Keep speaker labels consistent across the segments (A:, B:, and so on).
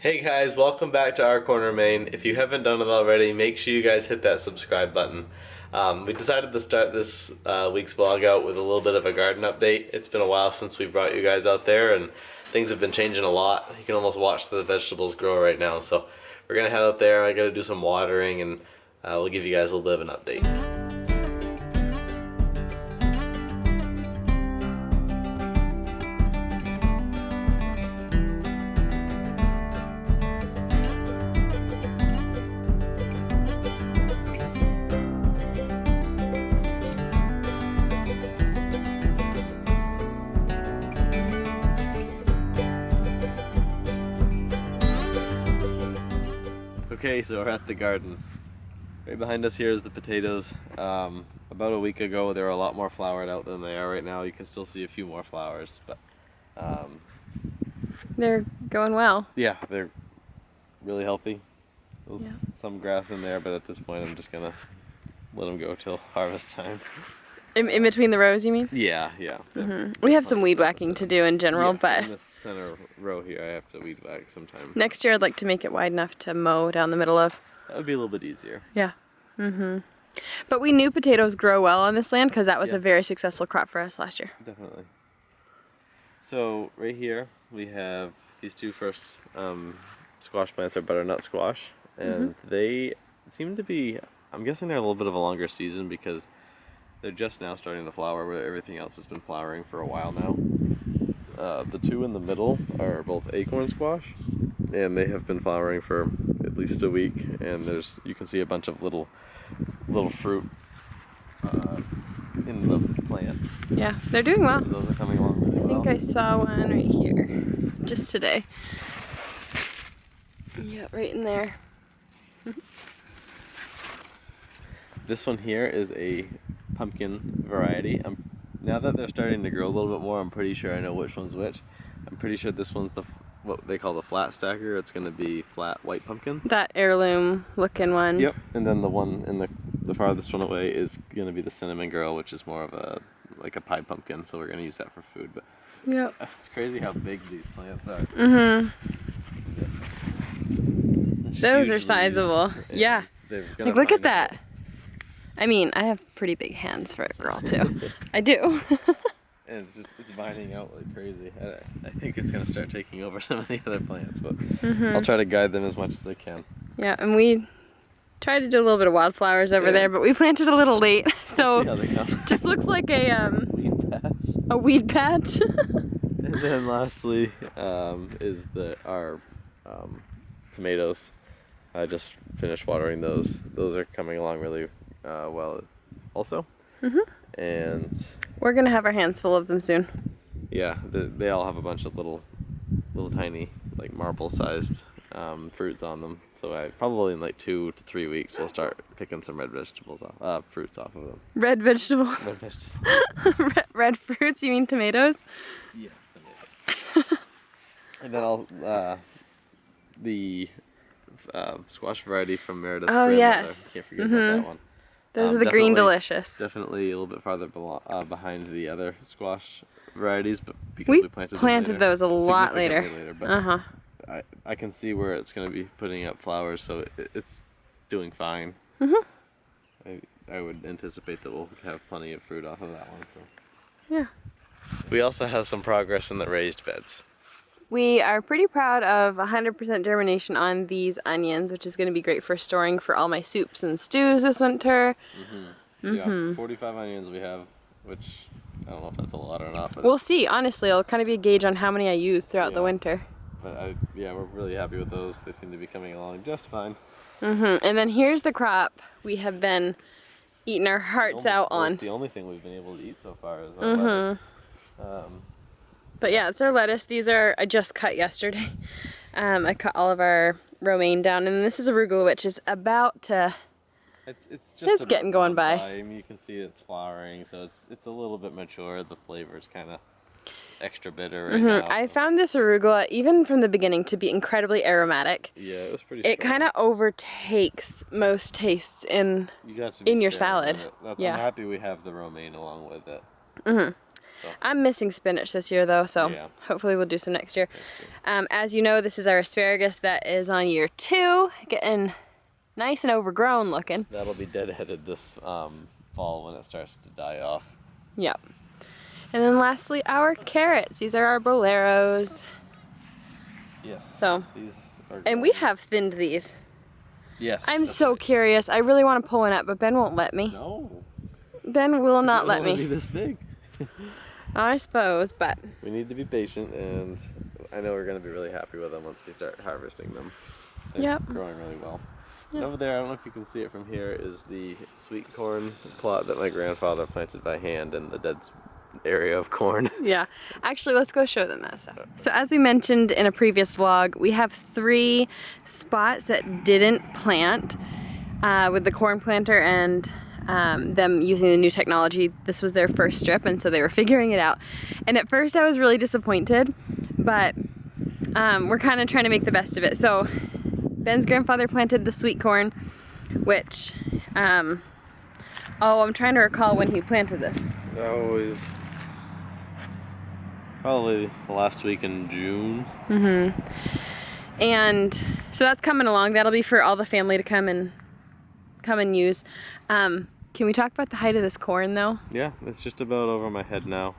A: Hey guys, welcome back to Our Corner Maine. If you haven't done it already, make sure you guys hit that subscribe button. We decided to start this week's vlog out with a little bit of a garden update. It's been a while since we brought you guys out there and things have been changing a lot. You can almost watch the vegetables grow right now. So we're gonna head out there. I gotta do some watering and we'll give you guys a little bit of an update. Okay, so we're at the garden. Right behind us here is the potatoes. About a week ago they were a lot more flowered out than they are right now. You can still see a few more flowers, but
B: they're going well.
A: Yeah, they're really healthy. There's some grass in there, but at this point I'm just gonna let them go till harvest time.
B: In between the rows, you mean?
A: Yeah.
B: We have some weed whacking to do in general, but
A: in this center row here I have to weed whack sometime.
B: Next year I'd like to make it wide enough to mow down the middle of.
A: That would be a little bit easier.
B: Yeah. But we knew potatoes grow well on this land because that was a very successful crop for us last year.
A: Definitely. So right here we have these two first squash plants are butternut squash, and they seem to be, I'm guessing they're a little bit of a longer season because they're just now starting to flower where everything else has been flowering for a while now. The two in the middle are both acorn squash, and they have been flowering for at least a week, and you can see a bunch of little fruit in the plant.
B: Yeah, they're doing well.
A: So those are coming along really well.
B: I think I saw one right here just today. Yeah, right in there.
A: This one here is a pumpkin variety. Now that they're starting to grow a little bit more, I'm pretty sure I know which one's which. I'm pretty sure this one's what they call the flat stacker. It's going to be flat white pumpkins.
B: That heirloom looking one.
A: Yep, and then the one in the farthest one away is going to be the cinnamon girl, which is more of a pie pumpkin, so we're going to use that for food. But
B: yep.
A: It's crazy how big these plants are.
B: Those are sizable. Yeah. Like, look at that. I mean, I have pretty big hands for a girl too. I do.
A: And it's vining out like crazy. I think it's gonna start taking over some of the other plants, but I'll try to guide them as much as I can.
B: Yeah, and we tried to do a little bit of wildflowers over there, but we planted a little late, so
A: we'll see how they come.
B: Just looks like a
A: weed patch.
B: A weed patch.
A: And then lastly is our tomatoes. I just finished watering those. Those are coming along really well also. And
B: we're gonna have our hands full of them soon.
A: Yeah, they all have a bunch of little tiny, like marble-sized fruits on them. So probably in like 2 to 3 weeks we'll start picking some red vegetables off, fruits off of them.
B: Red vegetables?
A: Red vegetables.
B: red fruits? You mean tomatoes?
A: Yes, tomatoes. And then the squash variety from Meredith's grandmother.
B: Yes.
A: I can't forget about that one.
B: Those are the green delicious.
A: Definitely a little bit farther behind the other squash varieties, but because we planted
B: those a lot later.
A: But I can see where it's going to be putting up flowers, so it's doing fine. I would anticipate that we'll have plenty of fruit off of that one. So.
B: Yeah.
A: We also have some progress in the raised beds.
B: We are pretty proud of 100% germination on these onions, which is going to be great for storing for all my soups and stews this winter.
A: Yeah, 45 onions we have, which I don't know if that's a lot or not. But
B: we'll see. Honestly, it'll kind of be a gauge on how many I use throughout the winter.
A: But we're really happy with those. They seem to be coming along just fine.
B: And then here's the crop we have been eating our hearts out on.
A: It's the only thing we've been able to eat so far is our lettuce.
B: But yeah, it's our lettuce. These are, I just cut yesterday. I cut all of our romaine down, and this is arugula, which is about to, it's getting going by.
A: I mean, you can see it's flowering, so it's a little bit mature. The flavor's kind of extra bitter right now.
B: I found this arugula, even from the beginning, to be incredibly aromatic.
A: Yeah, it was pretty strong.
B: It kind of overtakes most tastes in your salad.
A: I'm happy we have the romaine along with it. So.
B: I'm missing spinach this year though, so
A: Yeah.
B: hopefully we'll do some next year. As you know, this is our asparagus that is on year 2, getting nice and overgrown looking.
A: That'll be deadheaded this fall when it starts to die off.
B: Yep. And then lastly, our carrots. These are our boleros.
A: Yes.
B: So,
A: these are
B: and we have thinned these.
A: Yes.
B: I'm so curious. I really want to pull one up, but Ben won't let me.
A: No.
B: Ben will not let
A: It
B: me.
A: be this big.
B: I suppose, but
A: We need to be patient, and I know we're going to be really happy with them once we start harvesting them. They're growing really well. And over there, I don't know if you can see it from here, is the sweet corn plot that my grandfather planted by hand in the dead area of corn.
B: yeah. Actually, let's go show them that stuff. So as we mentioned in a previous vlog, we have 3 spots that didn't plant with the corn planter and them using the new technology. This was their first strip, and so they were figuring it out. And at first I was really disappointed, but we're kind of trying to make the best of it. So Ben's grandfather planted the sweet corn, which, oh, I'm trying to recall when he planted this.
A: That was probably the last week in June.
B: And so that's coming along. That'll be for all the family to come and use. Can we talk about the height of this corn though?
A: Yeah, it's just about over my head now.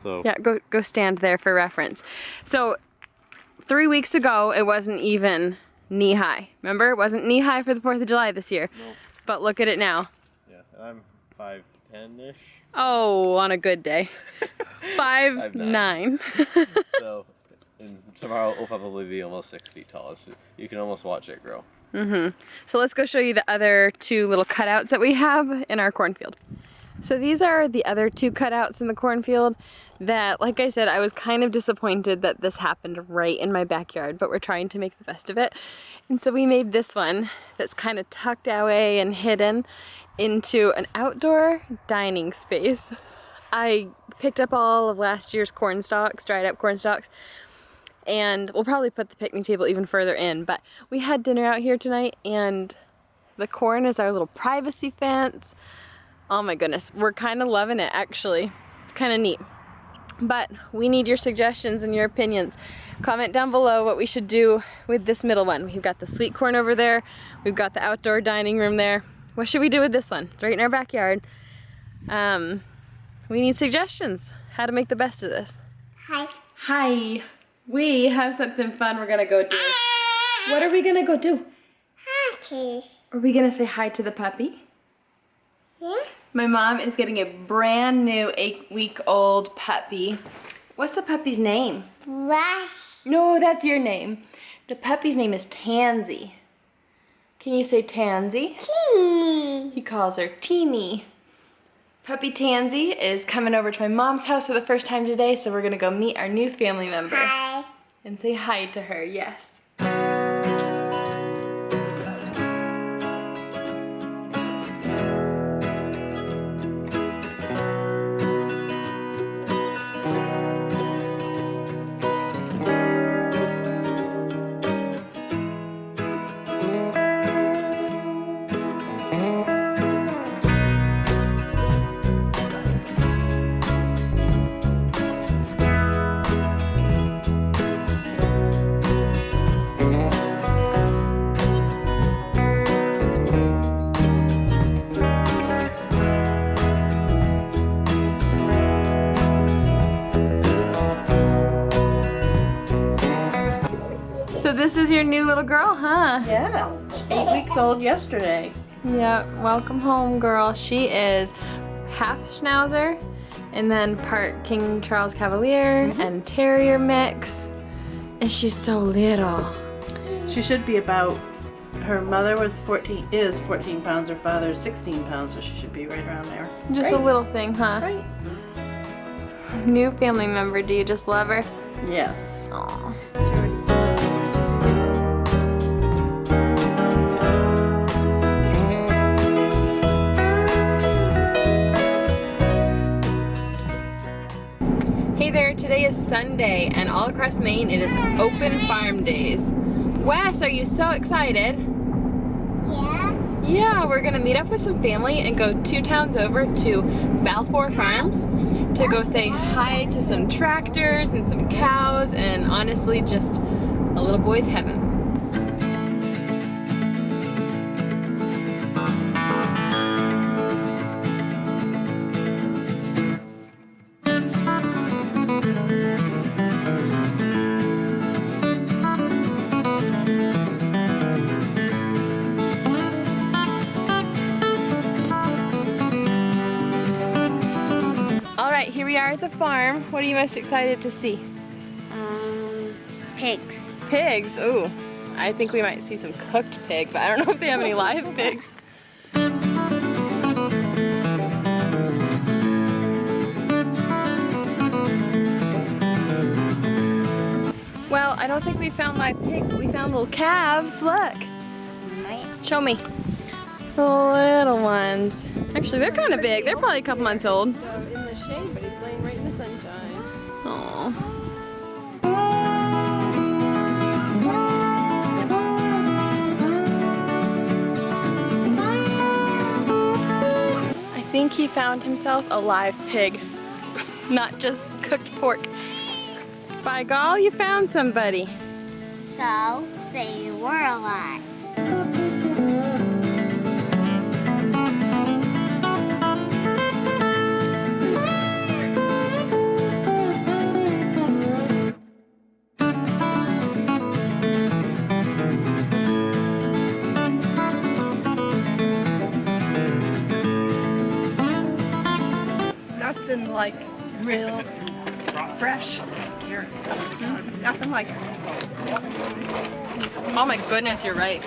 A: So
B: yeah, go stand there for reference. So 3 weeks ago, it wasn't even knee high. Remember, it wasn't knee high for the 4th of July this year.
A: Nope.
B: But look at it now.
A: Yeah, and I'm 5'10"-ish.
B: Oh, on a good day. 5'9".
A: So, and tomorrow will probably be almost 6 feet tall. You can almost watch it grow.
B: So let's go show you the other 2 little cutouts that we have in our cornfield. So these are the other 2 cutouts in the cornfield that, like I said, I was kind of disappointed that this happened right in my backyard, but we're trying to make the best of it. And so we made this one that's kind of tucked away and hidden into an outdoor dining space. I picked up all of last year's corn stalks, dried up corn stalks, and we'll probably put the picnic table even further in, but we had dinner out here tonight, and the corn is our little privacy fence. Oh my goodness, we're kind of loving it actually. It's kind of neat. But we need your suggestions and your opinions. Comment down below what we should do with this middle one. We've got the sweet corn over there. We've got the outdoor dining room there. What should we do with this one? It's right in our backyard. We need suggestions. How to make the best of this.
C: Hi.
B: Hi. We have something fun we're gonna go do. What are we gonna go do?
C: Hi.
B: Are we gonna say hi to the puppy?
C: Yeah?
B: My mom is getting a brand new 8-week-old puppy. What's the puppy's name?
C: Rush.
B: No, that's your name. The puppy's name is Tansy. Can you say Tansy?
C: Teeny.
B: He calls her Teeny. Puppy Tansy is coming over to my mom's house for the first time today, so we're gonna go meet our new family member.
C: Hi.
B: And say hi to her, yes. So this is your new little girl, huh?
D: Yes, 8 weeks old yesterday.
B: Yeah, welcome home, girl. She is half Schnauzer and then part King Charles Cavalier and Terrier mix. And she's so little.
D: She should be about, her mother is 14 pounds, her father is 16 pounds, so she should be right around there.
B: Just a little thing, huh?
D: Right.
B: New family member, do you just love her?
D: Yes.
B: Aw. Hey there, today is Sunday, and all across Maine it is Open Farm Days. Wes, are you so excited?
C: Yeah?
B: Yeah, we're gonna meet up with some family and go 2 towns over to Balfour Farms to go say hi to some tractors and some cows, and honestly just a little boy's heaven. Alright, here we are at the farm. What are you most excited to see?
C: Pigs.
B: Pigs? Ooh, I think we might see some cooked pig, but I don't know if they have any live pigs. Well, I don't think we found live pigs, but we found little calves. Look. Show me. The little ones. Actually, they're kind of big. They're probably a couple months old.
E: In the shade, but he's laying right in the sunshine.
B: Aww. I think he found himself a live pig, not just cooked pork. By gall, you found somebody.
C: So they were alive.
E: Nothing like real fresh. Nothing like
B: Oh my goodness, you're right.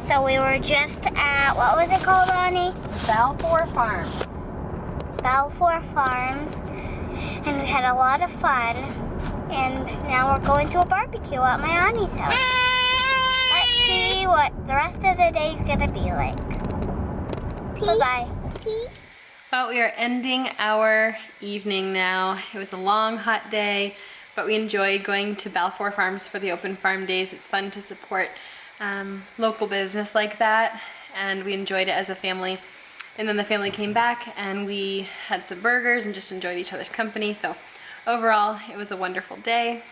C: So we were just at, what was it called, Ani?
B: Balfour Farms.
C: Balfour Farms. And we had a lot of fun. And now we're going to a barbecue at my auntie's house. Let's see what the rest of the day is gonna be like. Bye-bye.
B: Well, we are ending our evening now. It was a long, hot day, but we enjoyed going to Balfour Farms for the Open Farm Days. It's fun to support local business like that, and we enjoyed it as a family. And then the family came back and we had some burgers and just enjoyed each other's company. So overall, it was a wonderful day.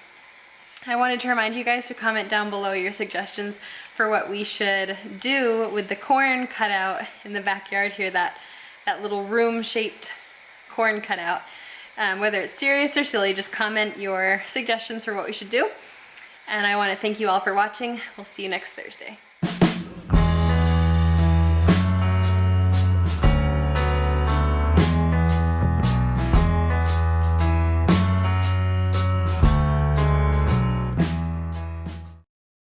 B: I wanted to remind you guys to comment down below your suggestions for what we should do with the corn cutout in the backyard here, that little room-shaped corn cutout. Whether it's serious or silly, just comment your suggestions for what we should do. And I want to thank you all for watching. We'll see you next Thursday.